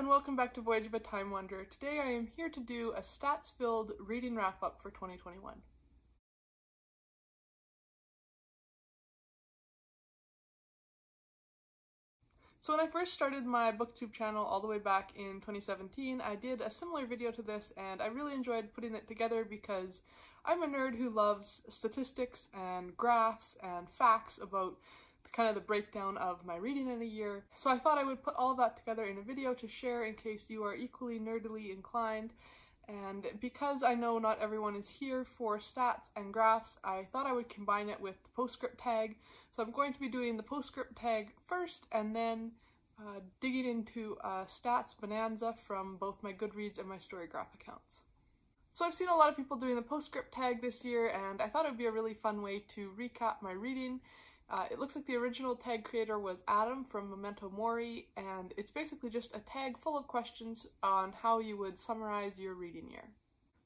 and welcome back to Voyage of a Time Wanderer. Today I am here to do a stats-filled reading wrap-up for 2021. So when I first started my Booktube channel all the way back in 2017, I did a similar video to this and I really enjoyed putting it together because I'm a nerd who loves statistics and graphs and facts about kind of the breakdown of my reading in a year. So I thought I would put all of that together in a video to share in case you are equally nerdily inclined. And because I know not everyone is here for stats and graphs, I thought I would combine it with the Postscript Tag. So I'm going to be doing the Postscript Tag first and then digging into stats bonanza from both my Goodreads and my StoryGraph accounts. So I've seen a lot of people doing the Postscript Tag this year and I thought it would be a really fun way to recap my reading. It looks like the original tag creator was Arnim from Memento Mori, and it's basically just a tag full of questions on how you would summarize your reading year.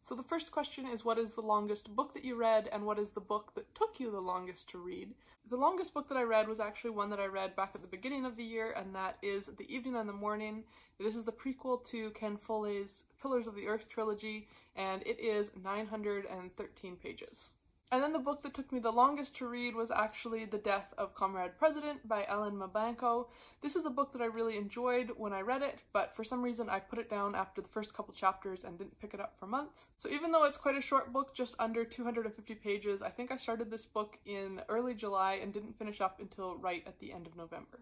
So the first question is, what is the longest book that you read, and what is the book that took you the longest to read? The longest book that I read was actually one that I read back at the beginning of the year, and that is The Evening and the Morning. This is the prequel to Ken Follett's Pillars of the Earth trilogy, and it is 913 pages. And then the book that took me the longest to read was actually The Death of Comrade President by Alain Mabanckou. This is a book that I really enjoyed when I read it, but for some reason I put it down after the first couple chapters and didn't pick it up for months. So even though it's quite a short book, just under 250 pages, I think I started this book in early July and didn't finish up until right at the end of November.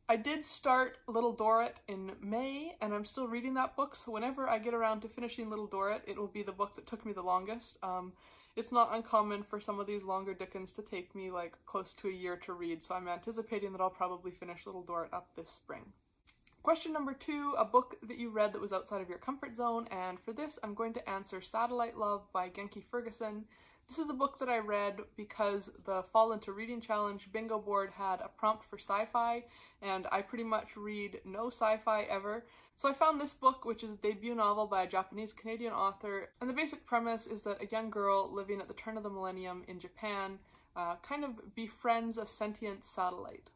I did start Little Dorrit in May, and I'm still reading that book, so whenever I get around to finishing Little Dorrit, it will be the book that took me the longest. It's not uncommon for some of these longer Dickens to take me like close to a year to read, so I'm anticipating that I'll probably finish Little Dorrit up this spring. Question number 2, a book that you read that was outside of your comfort zone, and for this I'm going to answer Satellite Love by Genki Ferguson. This is a book that I read because the Fall Into Reading Challenge bingo board had a prompt for sci-fi, and I pretty much read no sci-fi ever. So I found this book, which is a debut novel by a Japanese-Canadian author, and the basic premise is that a young girl living at the turn of the millennium in Japan kind of befriends a sentient satellite.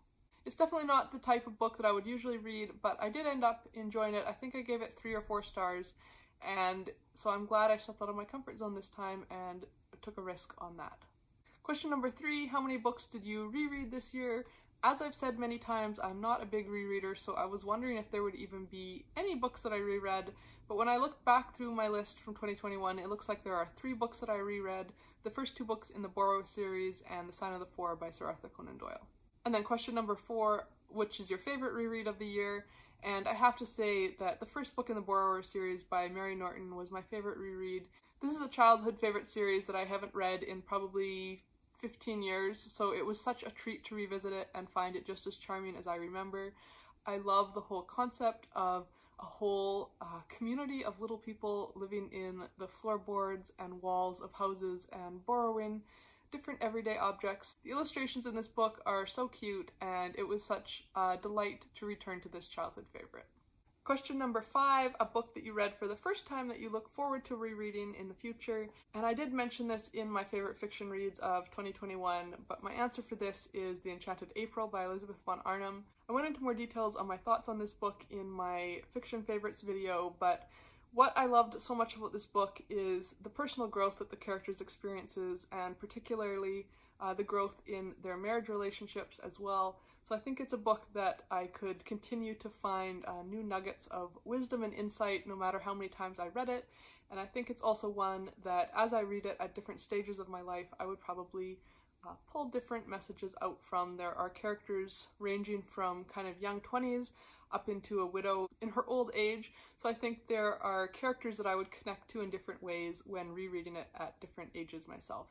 It's definitely not the type of book that I would usually read, but I did end up enjoying it. I think I gave it 3 or 4 stars, and so I'm glad I stepped out of my comfort zone this time and took a risk on that. Question number 3, how many books did you reread this year? As I've said many times, I'm not a big rereader, so I was wondering if there would even be any books that I reread, but when I look back through my list from 2021, it looks like there are 3 books that I reread, the first 2 books in the Borrow series and The Sign of the Four by Sir Arthur Conan Doyle. And then question number 4, which is your favorite reread of the year? And I have to say that the first book in the Borrower series by Mary Norton was my favorite reread. This is a childhood favorite series that I haven't read in probably 15 years, so it was such a treat to revisit it and find it just as charming as I remember. I love the whole concept of a whole community of little people living in the floorboards and walls of houses and borrowing different everyday objects. The illustrations in this book are so cute, and it was such a delight to return to this childhood favorite. Question number 5, a book that you read for the first time that you look forward to rereading in the future. And I did mention this in my favorite fiction reads of 2021, but my answer for this is The Enchanted April by Elizabeth von Arnim. I went into more details on my thoughts on this book in my fiction favorites video, but what I loved so much about this book is the personal growth that the characters experiences, and particularly the growth in their marriage relationships as well. So I think it's a book that I could continue to find new nuggets of wisdom and insight no matter how many times I read it. And I think it's also one that as I read it at different stages of my life, I would probably pull different messages out from. There are characters ranging from kind of young 20s up into a widow in her old age. So I think there are characters that I would connect to in different ways when rereading it at different ages myself.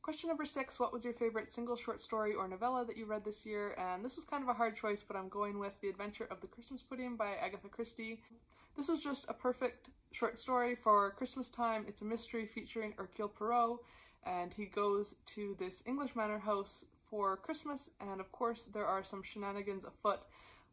Question number 6, what was your favorite single short story or novella that you read this year? And this was kind of a hard choice, but I'm going with The Adventure of the Christmas Pudding by Agatha Christie. This was just a perfect short story for Christmas time. It's a mystery featuring Hercule Poirot, and he goes to this English manor house for Christmas, and of course there are some shenanigans afoot.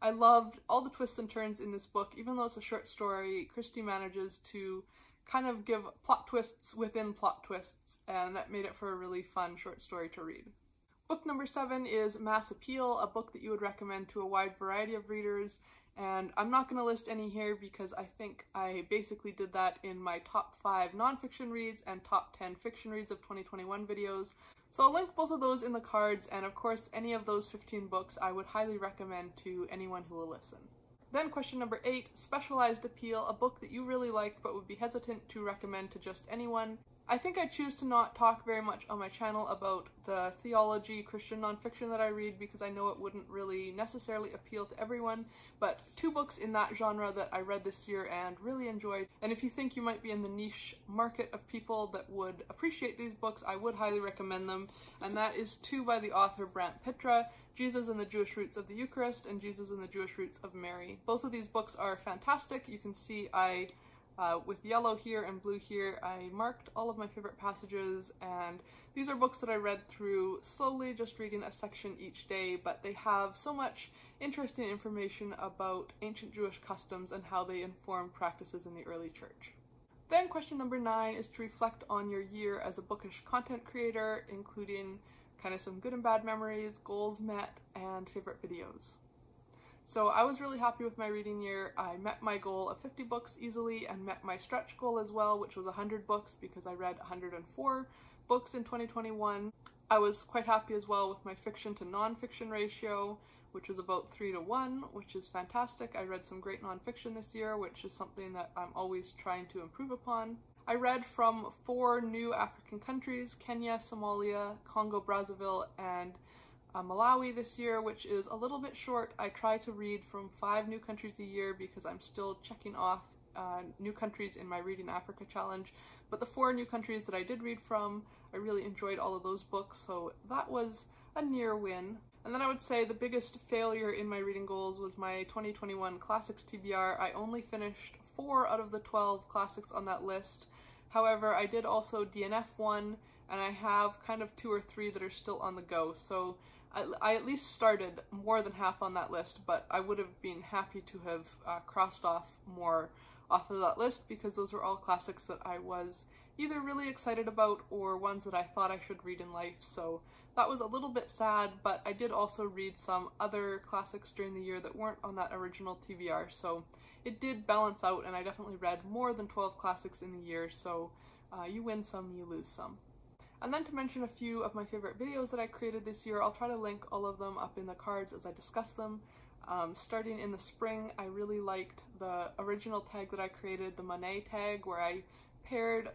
I loved all the twists and turns in this book. Even though it's a short story, Christie manages to kind of give plot twists within plot twists, and that made it for a really fun short story to read. Book number 7 is Mass Appeal, a book that you would recommend to a wide variety of readers. And I'm not going to list any here because I think I basically did that in my top 5 nonfiction reads and top 10 fiction reads of 2021 videos. So I'll link both of those in the cards, and of course any of those 15 books I would highly recommend to anyone who will listen. Then question number 8, specialized appeal, a book that you really like but would be hesitant to recommend to just anyone. I think I choose to not talk very much on my channel about the theology Christian nonfiction that I read because I know it wouldn't really necessarily appeal to everyone, but 2 books in that genre that I read this year and really enjoyed, and if you think you might be in the niche market of people that would appreciate these books, I would highly recommend them, and that is 2 by the author Brant Pitre, Jesus and the Jewish Roots of the Eucharist and Jesus and the Jewish Roots of Mary. Both of these books are fantastic. You can see with yellow here and blue here, I marked all of my favorite passages, and these are books that I read through slowly, just reading a section each day, but they have so much interesting information about ancient Jewish customs and how they informed practices in the early church. Then question number 9 is to reflect on your year as a bookish content creator, including kind of some good and bad memories, goals met, and favorite videos. So I was really happy with my reading year. I met my goal of 50 books easily and met my stretch goal as well, which was 100 books because I read 104 books in 2021. I was quite happy as well with my fiction to nonfiction ratio, which was about 3 to 1, which is fantastic. I read some great nonfiction this year, which is something that I'm always trying to improve upon. I read from 4 new African countries, Kenya, Somalia, Congo, Brazzaville, and Malawi this year, which is a little bit short. I try to read from 5 new countries a year because I'm still checking off new countries in my Reading Africa challenge, but the 4 new countries that I did read from, I really enjoyed all of those books, so that was a near win. And then I would say the biggest failure in my reading goals was my 2021 Classics TBR. I only finished 4 out of the 12 classics on that list. However, I did also DNF 1, and I have kind of 2 or 3 that are still on the go, so I at least started more than half on that list, but I would have been happy to have crossed off more off of that list because those were all classics that I was either really excited about or ones that I thought I should read in life, so that was a little bit sad, but I did also read some other classics during the year that weren't on that original TBR, so it did balance out, and I definitely read more than 12 classics in the year, so you win some, you lose some. And then to mention a few of my favorite videos that I created this year, I'll try to link all of them up in the cards as I discuss them. Starting in the spring, I really liked the original tag that I created, the Monet tag, where I paired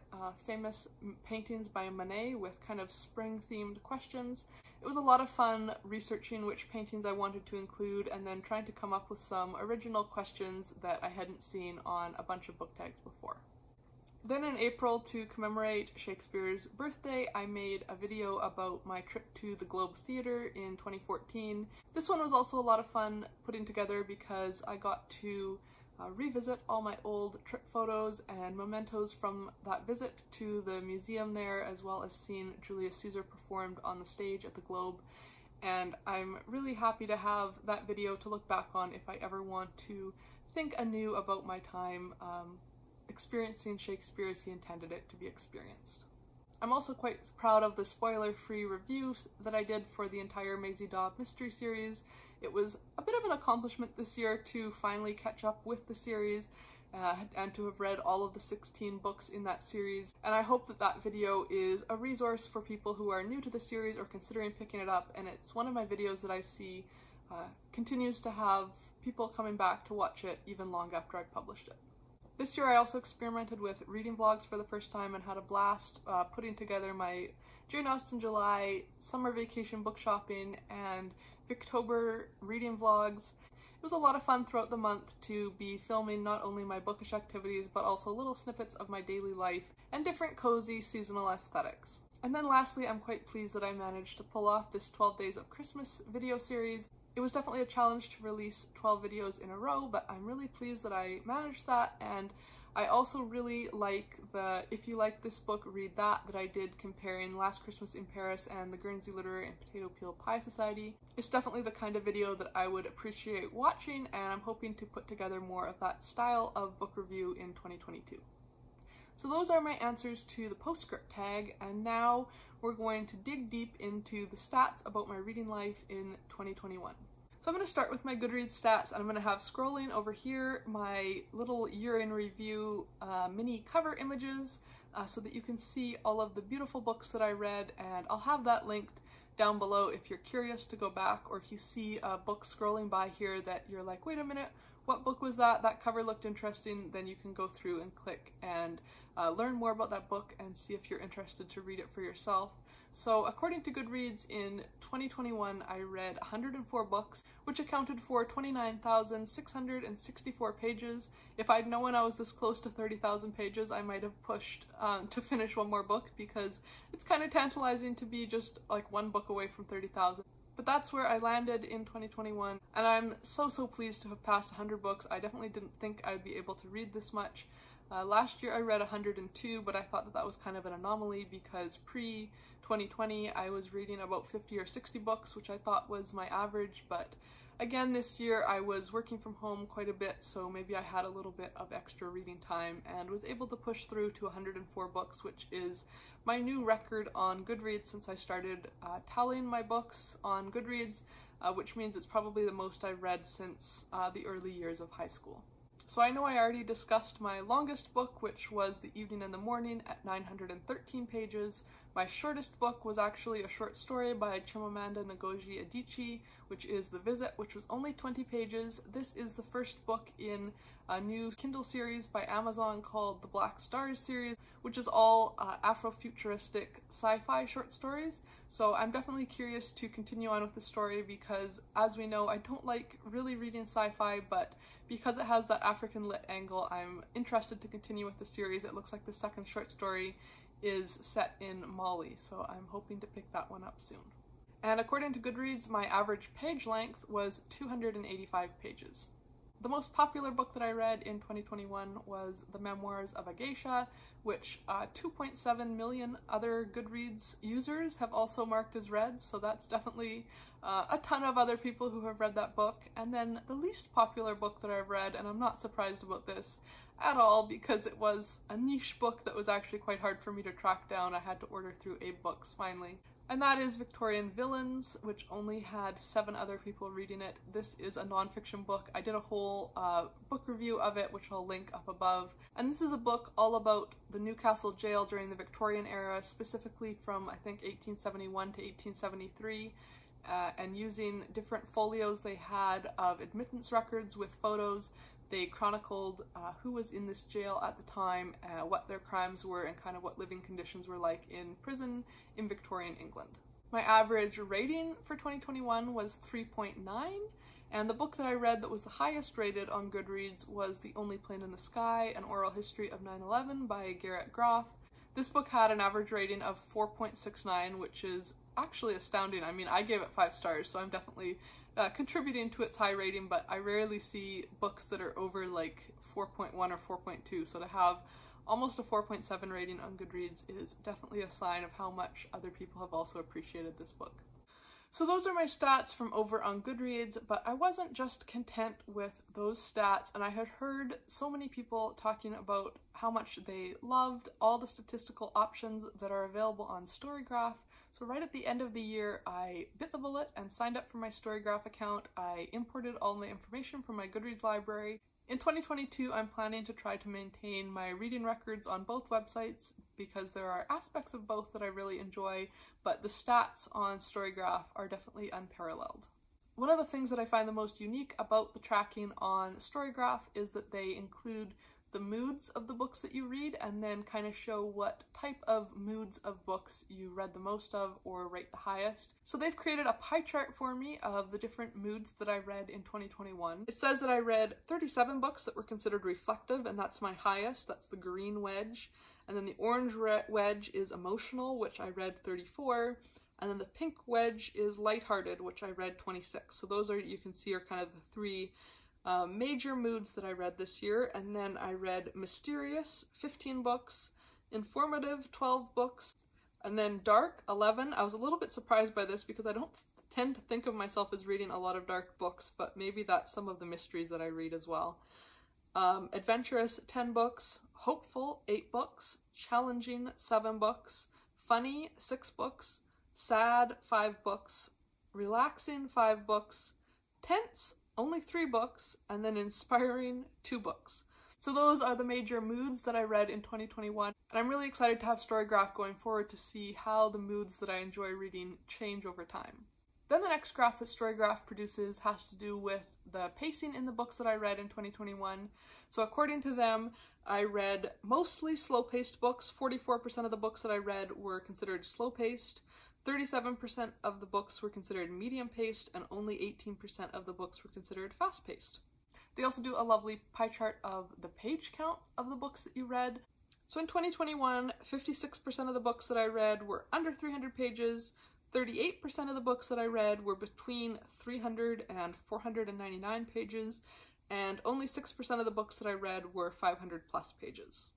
famous paintings by Monet with kind of spring-themed questions. It was a lot of fun researching which paintings I wanted to include and then trying to come up with some original questions that I hadn't seen on a bunch of book tags before. Then in April, to commemorate Shakespeare's birthday, I made a video about my trip to the Globe Theatre in 2014. This one was also a lot of fun putting together because I got to revisit all my old trip photos and mementos from that visit to the museum there, as well as seeing Julius Caesar performed on the stage at the Globe. And I'm really happy to have that video to look back on if I ever want to think anew about my time experiencing Shakespeare as he intended it to be experienced. I'm also quite proud of the spoiler-free reviews that I did for the entire Maisie Daub mystery series. It was a bit of an accomplishment this year to finally catch up with the series and to have read all of the 16 books in that series, and I hope that that video is a resource for people who are new to the series or considering picking it up, and it's one of my videos that I see continues to have people coming back to watch it even long after I've published it. This year I also experimented with reading vlogs for the first time and had a blast putting together my Jane Austen July, summer vacation book shopping, and Victober reading vlogs. It was a lot of fun throughout the month to be filming not only my bookish activities but also little snippets of my daily life and different cozy seasonal aesthetics. And then lastly, I'm quite pleased that I managed to pull off this 12 Days of Christmas video series. It was definitely a challenge to release 12 videos in a row, but I'm really pleased that I managed that, and I also really like the If You Like This Book, Read That I did comparing Last Christmas in Paris and the Guernsey Literary and Potato Peel Pie Society. It's definitely the kind of video that I would appreciate watching, and I'm hoping to put together more of that style of book review in 2022. So those are my answers to the Postscript tag, and now we're going to dig deep into the stats about my reading life in 2021. So I'm going to start with my Goodreads stats, and I'm going to have scrolling over here my little year in review mini cover images so that you can see all of the beautiful books that I read, and I'll have that linked down below if you're curious to go back, or if you see a book scrolling by here that you're like, wait a minute, what book was that? That cover looked interesting. Then you can go through and click and learn more about that book and see if you're interested to read it for yourself. So according to Goodreads, in 2021 I read 104 books, which accounted for 29,664 pages. If I'd known I was this close to 30,000 pages, I might have pushed to finish one more book, because it's kind of tantalizing to be just like one book away from 30,000. But that's where I landed in 2021, and I'm so pleased to have passed 100 books. I definitely didn't think I'd be able to read this much. Last year I read 102, but I thought that was kind of an anomaly because pre-2020 I was reading about 50 or 60 books, which I thought was my average, but again this year I was working from home quite a bit, so maybe I had a little bit of extra reading time and was able to push through to 104 books, which is my new record on Goodreads since I started tallying my books on Goodreads, which means it's probably the most I've read since the early years of high school. So I know I already discussed my longest book, which was The Evening and the Morning at 913 pages. My shortest book was actually a short story by Chimamanda Ngozi Adichie, which is The Visit, which was only 20 pages. This is the first book in a new Kindle series by Amazon called the Black Stars series, which is all Afrofuturistic sci-fi short stories. So I'm definitely curious to continue on with the story because, as we know, I don't like really reading sci-fi, but because it has that African lit angle, I'm interested to continue with the series. It looks like the second short story is set in Mali, so I'm hoping to pick that one up soon. And according to Goodreads, my average page length was 285 pages. The most popular book that I read in 2021 was The Memoirs of a Geisha, which 2.7 million other Goodreads users have also marked as read, so that's definitely a ton of other people who have read that book. And then the least popular book that I've read, and I'm not surprised about this at all because it was a niche book that was actually quite hard for me to track down. I had to order through AbeBooks finally. And that is Victorian Villains, which only had 7 other people reading it. This is a nonfiction book. I did a whole book review of it, which I'll link up above. And this is a book all about the Newcastle jail during the Victorian era, specifically from I think 1871 to 1873, and using different folios they had of admittance records with photos. They chronicled who was in this jail at the time, what their crimes were, and kind of what living conditions were like in prison in Victorian England. My average rating for 2021 was 3.9, and the book that I read that was the highest rated on Goodreads was The Only Plane in the Sky, An Oral History of 9/11 by Garrett Graff. This book had an average rating of 4.69, which is actually astounding. I mean, I gave it 5 stars, so I'm definitely contributing to its high rating, but I rarely see books that are over like 4.1 or 4.2, so to have almost a 4.7 rating on Goodreads is definitely a sign of how much other people have also appreciated this book. So those are my stats from over on Goodreads, but I wasn't just content with those stats, and I had heard so many people talking about how much they loved all the statistical options that are available on StoryGraph. So right at the end of the year, I bit the bullet and signed up for my StoryGraph account. I imported all my information from my Goodreads library. In 2022, I'm planning to try to maintain my reading records on both websites because there are aspects of both that I really enjoy, but the stats on StoryGraph are definitely unparalleled. One of the things that I find the most unique about the tracking on StoryGraph is that they include the moods of the books that you read and then kind of show what type of moods of books you read the most of or rate the highest. So they've created a pie chart for me of the different moods that I read in 2021. It says that I read 37 books that were considered reflective, and that's my highest. That's the green wedge. And then the orange wedge is emotional, which I read 34. And then the pink wedge is lighthearted, which I read 26. So those are, you can see, are kind of the 3 major moods that I read this year. And then I read mysterious, 15 books, informative, 12 books, and then dark, 11. I was a little bit surprised by this because I don't tend to think of myself as reading a lot of dark books, but maybe that's some of the mysteries that I read as well. Adventurous, 10 books, hopeful, 8 books, challenging, 7 books, funny, 6 books, sad, 5 books, relaxing, 5 books, tense, only 3 books, and then inspiring, 2 books. So those are the major moods that I read in 2021, and I'm really excited to have StoryGraph going forward to see how the moods that I enjoy reading change over time. Then the next graph that StoryGraph produces has to do with the pacing in the books that I read in 2021. So according to them, I read mostly slow-paced books. 44% of the books that I read were considered slow-paced, 37% of the books were considered medium-paced, and only 18% of the books were considered fast-paced. They also do a lovely pie chart of the page count of the books that you read. So in 2021, 56% of the books that I read were under 300 pages, 38% of the books that I read were between 300 and 499 pages, and only 6% of the books that I read were 500 plus pages.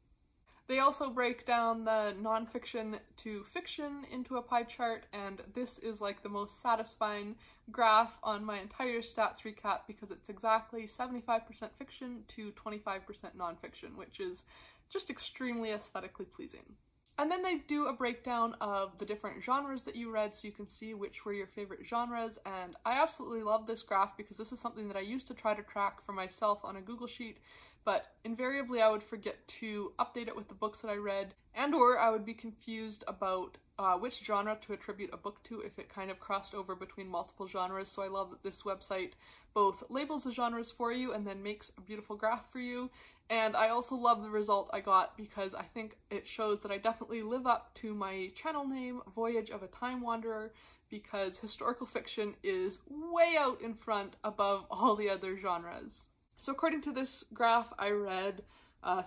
They also break down the nonfiction to fiction into a pie chart, and this is like the most satisfying graph on my entire stats recap because it's exactly 75% fiction to 25% nonfiction, which is just extremely aesthetically pleasing. And then they do a breakdown of the different genres that you read so you can see which were your favorite genres, and I absolutely love this graph because this is something that I used to try to track for myself on a Google Sheet, but invariably I would forget to update it with the books that I read, and or I would be confused about which genre to attribute a book to if it kind of crossed over between multiple genres. So I love that this website both labels the genres for you and then makes a beautiful graph for you. And I also love the result I got because I think it shows that I definitely live up to my channel name, Voyage of a Time Wanderer, because historical fiction is way out in front above all the other genres. So according to this graph, I read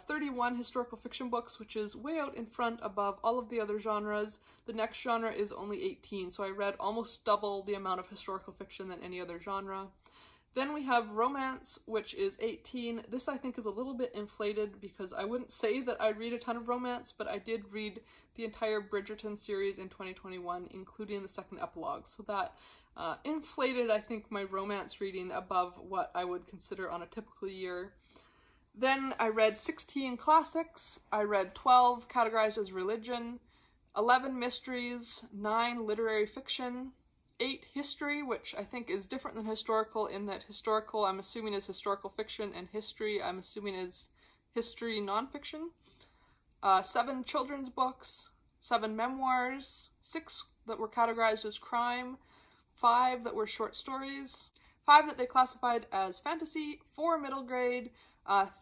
31 historical fiction books, which is way out in front above all of the other genres. The next genre is only 18, so I read almost double the amount of historical fiction than any other genre. Then we have romance, which is 18. This I think is a little bit inflated because I wouldn't say that I read a ton of romance, but I did read the entire Bridgerton series in 2021, including the second epilogue. So that inflated, I think, my romance reading above what I would consider on a typical year. Then I read 16 classics, I read 12 categorized as religion, 11 mysteries, 9 literary fiction, 8 history, which I think is different than historical in that historical I'm assuming is historical fiction and history I'm assuming is history nonfiction, 7 children's books, 7 memoirs, 6 that were categorized as crime, 5 that were short stories, 5 that they classified as fantasy, 4 middle grade,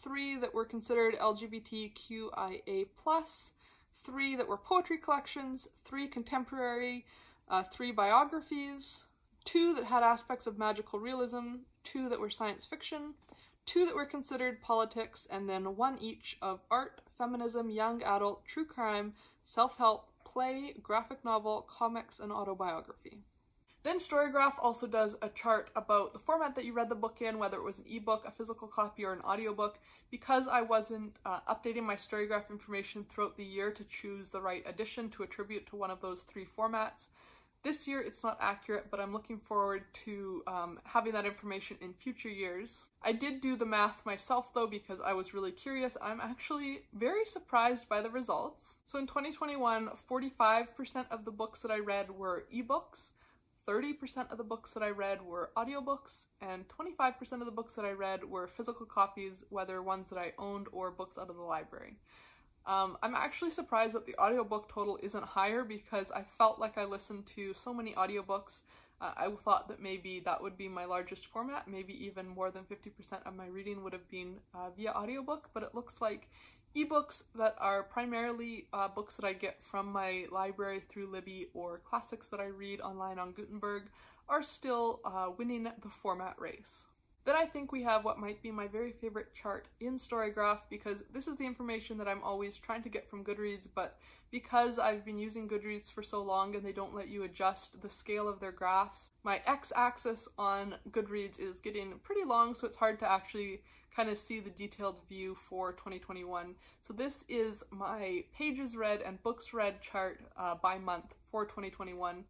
3 that were considered LGBTQIA+, 3 that were poetry collections, 3 contemporary, 3 biographies, 2 that had aspects of magical realism, 2 that were science fiction, 2 that were considered politics, and then 1 each of art, feminism, young adult, true crime, self-help, play, graphic novel, comics, and autobiography. Then StoryGraph also does a chart about the format that you read the book in, whether it was an ebook, a physical copy, or an audiobook. Because I wasn't updating my StoryGraph information throughout the year to choose the right edition to attribute to one of those 3 formats, this year it's not accurate, but I'm looking forward to having that information in future years. I did do the math myself though because I was really curious. I'm actually very surprised by the results. So in 2021, 45% of the books that I read were ebooks, 30% of the books that I read were audiobooks, and 25% of the books that I read were physical copies, whether ones that I owned or books out of the library. I'm actually surprised that the audiobook total isn't higher because I felt like I listened to so many audiobooks. I thought that maybe that would be my largest format, maybe even more than 50% of my reading would have been via audiobook, but it looks like ebooks that are primarily books that I get from my library through Libby or classics that I read online on Gutenberg are still winning the format race. Then I think we have what might be my very favorite chart in StoryGraph because this is the information that I'm always trying to get from Goodreads, but because I've been using Goodreads for so long and they don't let you adjust the scale of their graphs, my x-axis on Goodreads is getting pretty long, so it's hard to actually kind of see the detailed view for 2021. So this is my pages read and books read chart by month for 2021.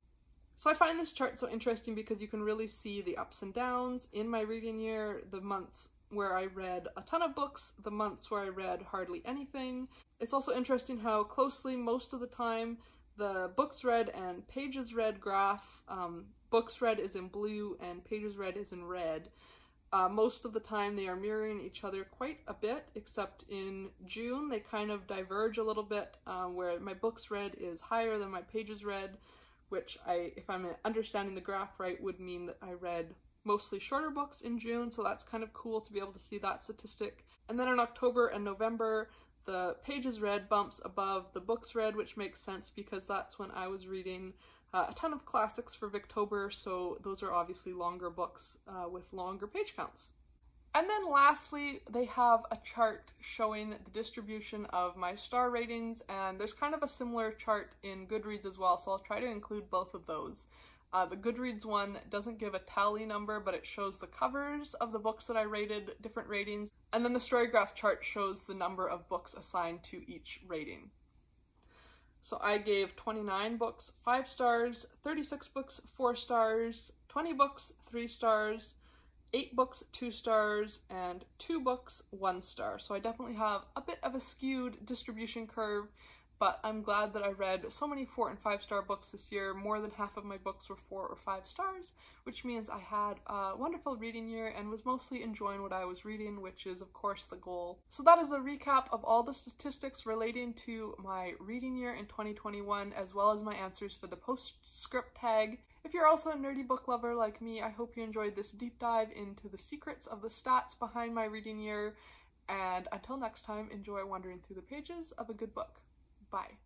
So I find this chart so interesting because you can really see the ups and downs in my reading year, the months where I read a ton of books, the months where I read hardly anything. It's also interesting how closely most of the time the books read and pages read graph books read is in blue and pages read is in red. Most of the time they are mirroring each other quite a bit, except in June they kind of diverge a little bit, where my books read is higher than my pages read, which if I'm understanding the graph right, would mean that I read mostly shorter books in June, so that's kind of cool to be able to see that statistic. And then in October and November, the pages read bumps above the books read, which makes sense because that's when I was reading a ton of classics for Victober, so those are obviously longer books with longer page counts. And then lastly, they have a chart showing the distribution of my star ratings, and there's kind of a similar chart in Goodreads as well, so I'll try to include both of those. The Goodreads one doesn't give a tally number, but it shows the covers of the books that I rated different ratings, and then the StoryGraph chart shows the number of books assigned to each rating. So I gave 29 books 5 stars, 36 books 4 stars, 20 books 3 stars, 8 books 2 stars, and 2 books 1 star. So I definitely have a bit of a skewed distribution curve, but I'm glad that I read so many 4 and 5 star books this year. More than half of my books were 4 or 5 stars, which means I had a wonderful reading year and was mostly enjoying what I was reading, which is of course the goal. So that is a recap of all the statistics relating to my reading year in 2021, as well as my answers for the Postscript Tag. If you're also a nerdy book lover like me, I hope you enjoyed this deep dive into the secrets of the stats behind my reading year, and until next time, enjoy wandering through the pages of a good book. Bye.